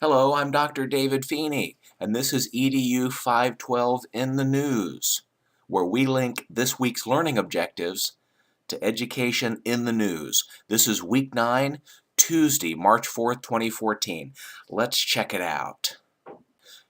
Hello, I'm Dr. David Feeney, and this is EDU512 in the News, where we link this week's learning objectives to education in the news. This is week 9, Tuesday, March 4th, 2014. Let's check it out.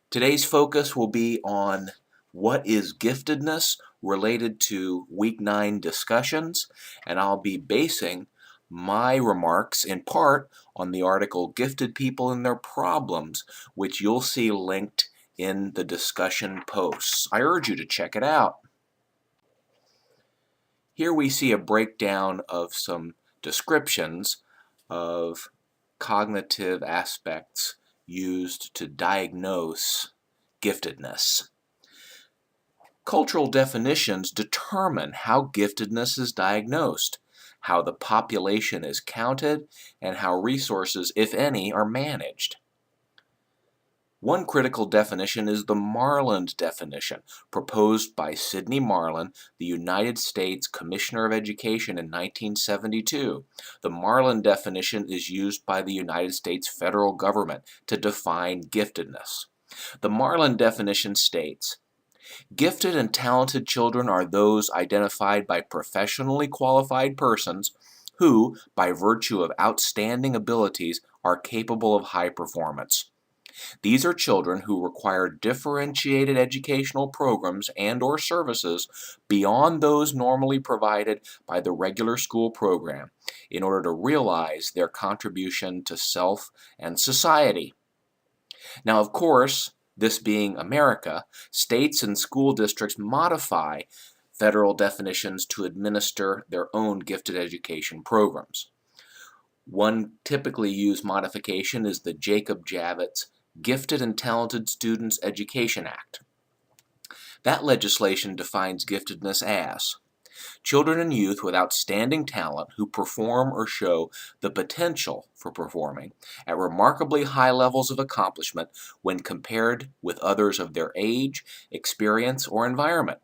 Today's focus will be on what is giftedness related to week 9 discussions, and I'll be basing my remarks in part on the article Gifted People and Their Problems, which you'll see linked in the discussion posts. I urge you to check it out. Here we see a breakdown of some descriptions of cognitive aspects used to diagnose giftedness. Cultural definitions determine how giftedness is diagnosed, how the population is counted, and how resources, if any, are managed. One critical definition is the Marland definition, proposed by Sidney Marland, the United States Commissioner of Education in 1972. The Marland definition is used by the United States federal government to define giftedness. The Marland definition states, "Gifted and talented children are those identified by professionally qualified persons who, by virtue of outstanding abilities, are capable of high performance. These are children who require differentiated educational programs and/or services beyond those normally provided by the regular school program in order to realize their contribution to self and society." Now, of course, this being America, states and school districts modify federal definitions to administer their own gifted education programs. One typically used modification is the Jacob Javits Gifted and Talented Students Education Act. That legislation defines giftedness as children and youth with outstanding talent who perform or show the potential for performing at remarkably high levels of accomplishment when compared with others of their age, experience, or environment.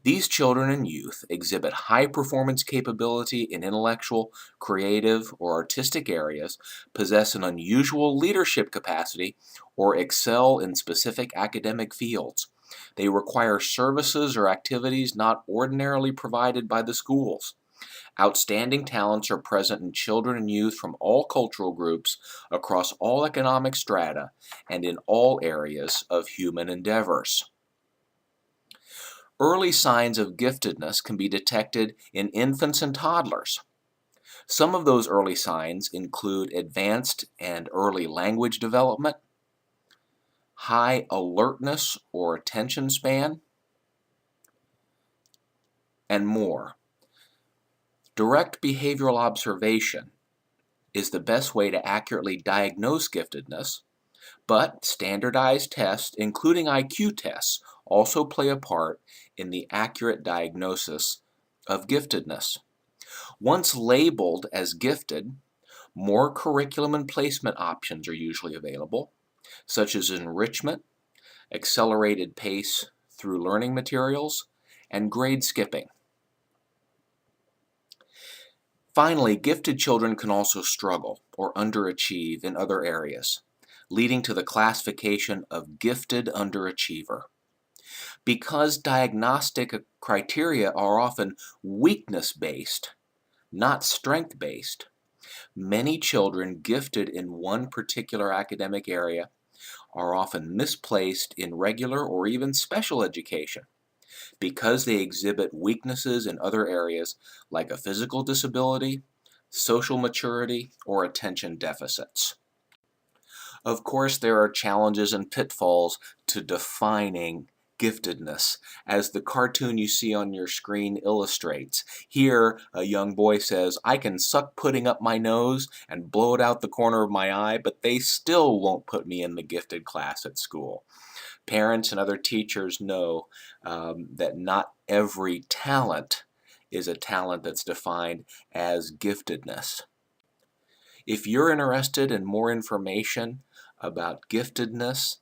These children and youth exhibit high performance capability in intellectual, creative, or artistic areas, possess an unusual leadership capacity, or excel in specific academic fields. They require services or activities not ordinarily provided by the schools. Outstanding talents are present in children and youth from all cultural groups, across all economic strata, and in all areas of human endeavors. Early signs of giftedness can be detected in infants and toddlers. Some of those early signs include advanced and early language development, high alertness or attention span, and more. Direct behavioral observation is the best way to accurately diagnose giftedness, but standardized tests, including IQ tests, also play a part in the accurate diagnosis of giftedness. Once labeled as gifted, more curriculum and placement options are usually available, such as enrichment, accelerated pace through learning materials, and grade skipping. Finally, gifted children can also struggle or underachieve in other areas, leading to the classification of gifted underachiever. Because diagnostic criteria are often weakness-based, not strength-based, many children gifted in one particular academic area are often misplaced in regular or even special education because they exhibit weaknesses in other areas like a physical disability, social maturity, or attention deficits. Of course, there are challenges and pitfalls to defining giftedness, as the cartoon you see on your screen illustrates. Here, a young boy says, "I can suck pudding up my nose and blow it out the corner of my eye, but they still won't put me in the gifted class at school." Parents and other teachers know that not every talent is a talent that's defined as giftedness. If you're interested in more information about giftedness,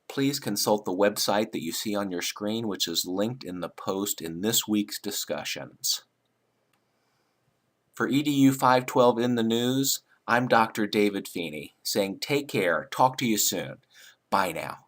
please consult the website that you see on your screen, which is linked in the post in this week's discussions. For EDU 512 in the News, I'm Dr. David Feeney saying take care, talk to you soon. Bye now.